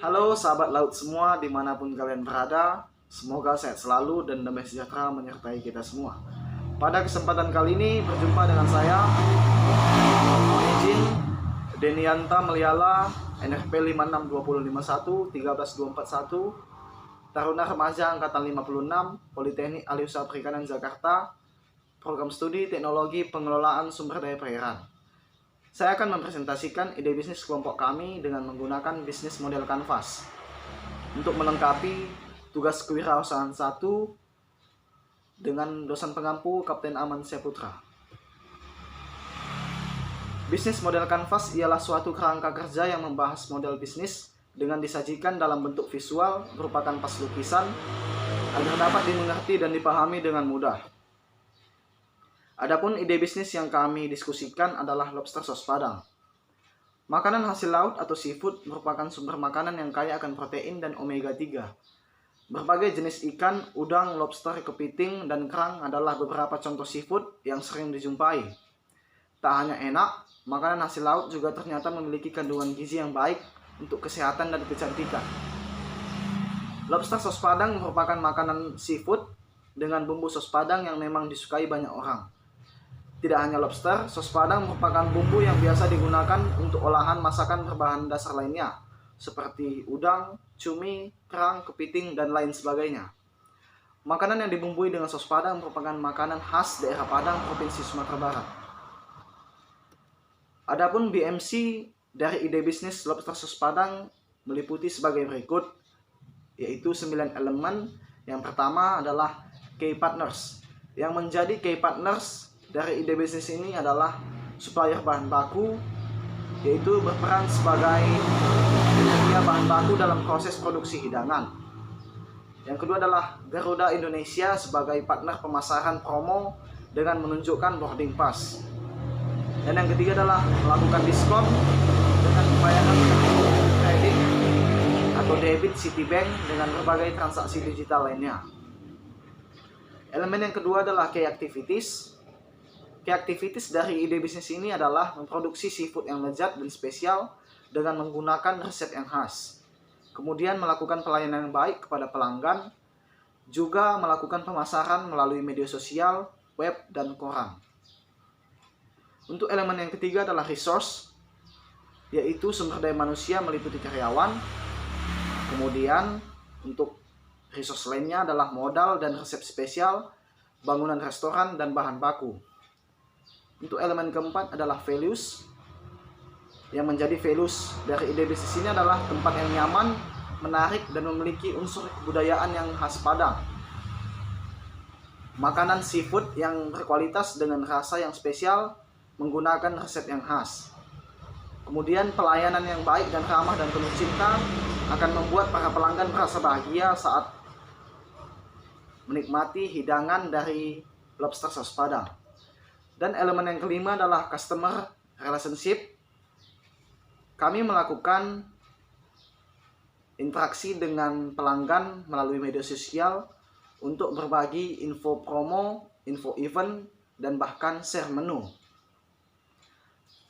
Halo sahabat laut semua dimanapun kalian berada. Semoga sehat selalu dan damai sejahtera menyertai kita semua. Pada kesempatan kali ini berjumpa dengan saya mohon izin Denianta Meliala, NFP 562051 13241, Taruna Remaja Angkatan 56, Politeknik Aliusaha Perikanan Jakarta, Program Studi Teknologi Pengelolaan Sumber Daya Perairan. Saya akan mempresentasikan ide bisnis kelompok kami dengan menggunakan bisnis model kanvas untuk melengkapi tugas kewirausahaan 1 dengan dosen pengampu Kapten Aman Syaputra. Bisnis model kanvas ialah suatu kerangka kerja yang membahas model bisnis dengan disajikan dalam bentuk visual merupakan pas lukisan agar dapat dimengerti dan dipahami dengan mudah. Adapun ide bisnis yang kami diskusikan adalah lobster sos padang. Makanan hasil laut atau seafood merupakan sumber makanan yang kaya akan protein dan omega 3. Berbagai jenis ikan, udang, lobster, kepiting, dan kerang adalah beberapa contoh seafood yang sering dijumpai. Tak hanya enak, makanan hasil laut juga ternyata memiliki kandungan gizi yang baik untuk kesehatan dan kecantikan. Lobster sos padang merupakan makanan seafood dengan bumbu sos padang yang memang disukai banyak orang. Tidak hanya lobster, sos padang merupakan bumbu yang biasa digunakan untuk olahan masakan berbahan dasar lainnya, seperti udang, cumi, kerang, kepiting, dan lain sebagainya. Makanan yang dibumbui dengan sos padang merupakan makanan khas daerah Padang, Provinsi Sumatera Barat. Adapun BMC dari ide bisnis lobster sos padang meliputi sebagai berikut, yaitu 9 elemen. Yang pertama adalah key partners. Yang menjadi key partners dari ide bisnis ini adalah supplier bahan baku, yaitu berperan sebagai penyedia bahan baku dalam proses produksi hidangan. Yang kedua adalah Garuda Indonesia sebagai partner pemasaran promo dengan menunjukkan boarding pass. Dan yang ketiga adalah melakukan diskon dengan pembayaran kredit atau debit Citibank dengan berbagai transaksi digital lainnya. Elemen yang kedua adalah key activities. Key activities dari ide bisnis ini adalah memproduksi seafood yang lezat dan spesial dengan menggunakan resep yang khas. Kemudian melakukan pelayanan yang baik kepada pelanggan, juga melakukan pemasaran melalui media sosial, web, dan koran. Untuk elemen yang ketiga adalah resource, yaitu sumber daya manusia meliputi karyawan. Kemudian untuk resource lainnya adalah modal dan resep spesial, bangunan restoran, dan bahan baku. Untuk elemen keempat adalah values. Yang menjadi values dari ide bisnis ini adalah tempat yang nyaman, menarik, dan memiliki unsur kebudayaan yang khas Padang. Makanan seafood yang berkualitas dengan rasa yang spesial, menggunakan resep yang khas. Kemudian pelayanan yang baik dan ramah dan penuh cinta akan membuat para pelanggan merasa bahagia saat menikmati hidangan dari lobster sos padang. Dan elemen yang kelima adalah customer relationship. Kami melakukan interaksi dengan pelanggan melalui media sosial untuk berbagi info promo, info event, dan bahkan share menu.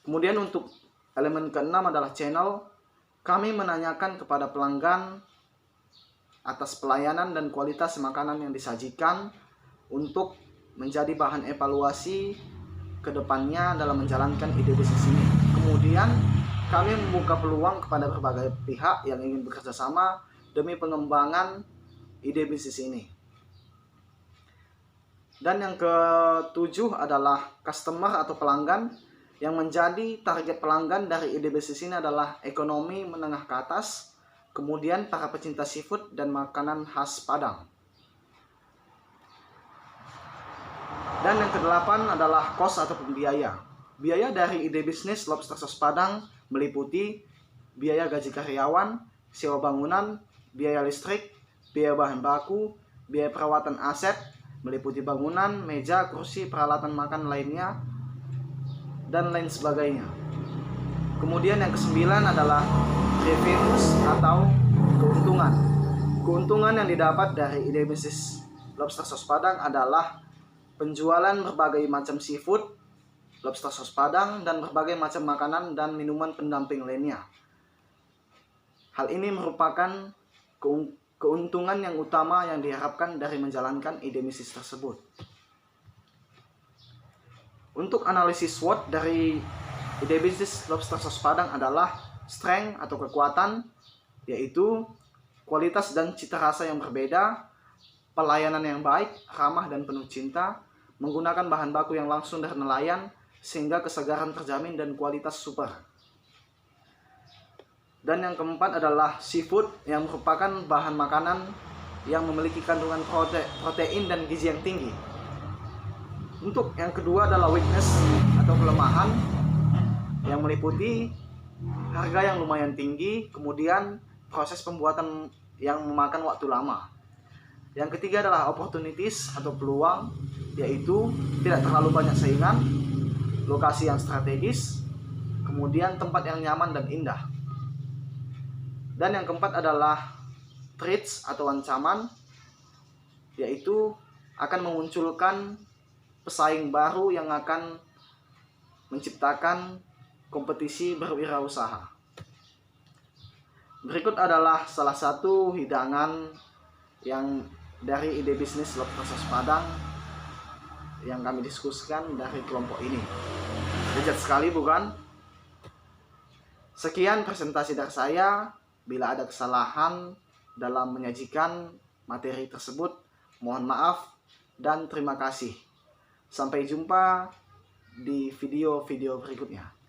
Kemudian untuk elemen keenam adalah channel. Kami menanyakan kepada pelanggan atas pelayanan dan kualitas makanan yang disajikan untuk menjadi bahan evaluasi ke depannya dalam menjalankan ide bisnis ini. Kemudian kami membuka peluang kepada berbagai pihak yang ingin bekerja sama demi pengembangan ide bisnis ini. Dan yang ketujuh adalah customer atau pelanggan. Yang menjadi target pelanggan dari ide bisnis ini adalah ekonomi menengah ke atas, kemudian para pecinta seafood dan makanan khas Padang. Dan yang kedelapan adalah cost atau biaya. Biaya dari ide bisnis lobster sos Padang meliputi biaya gaji karyawan, sewa bangunan, biaya listrik, biaya bahan baku, biaya perawatan aset, meliputi bangunan, meja, kursi, peralatan makan lainnya, dan lain sebagainya. Kemudian yang kesembilan adalah revenues atau keuntungan. Keuntungan yang didapat dari ide bisnis lobster sos Padang adalah penjualan berbagai macam seafood, lobster sos Padang, dan berbagai macam makanan dan minuman pendamping lainnya. Hal ini merupakan keuntungan yang utama yang diharapkan dari menjalankan ide bisnis tersebut. Untuk analisis SWOT dari ide bisnis lobster sos Padang adalah strength atau kekuatan, yaitu kualitas dan cita rasa yang berbeda, pelayanan yang baik, ramah dan penuh cinta, menggunakan bahan baku yang langsung dari nelayan sehingga kesegaran terjamin dan kualitas super. Dan yang keempat adalah seafood, yang merupakan bahan makanan yang memiliki kandungan protein dan gizi yang tinggi. Untuk yang kedua adalah weakness atau kelemahan, yang meliputi harga yang lumayan tinggi, kemudian proses pembuatan yang memakan waktu lama. Yang ketiga adalah opportunities atau peluang, yaitu tidak terlalu banyak saingan, lokasi yang strategis, kemudian tempat yang nyaman dan indah. Dan yang keempat adalah threats atau ancaman, yaitu akan memunculkan pesaing baru yang akan menciptakan kompetisi berwirausaha. Berikut adalah salah satu hidangan yang dari ide bisnis lobster sos Padang yang kami diskusikan dari kelompok ini. Bejat sekali bukan? Sekian presentasi dari saya. Bila ada kesalahan dalam menyajikan materi tersebut, mohon maaf dan terima kasih. Sampai jumpa di video-video berikutnya.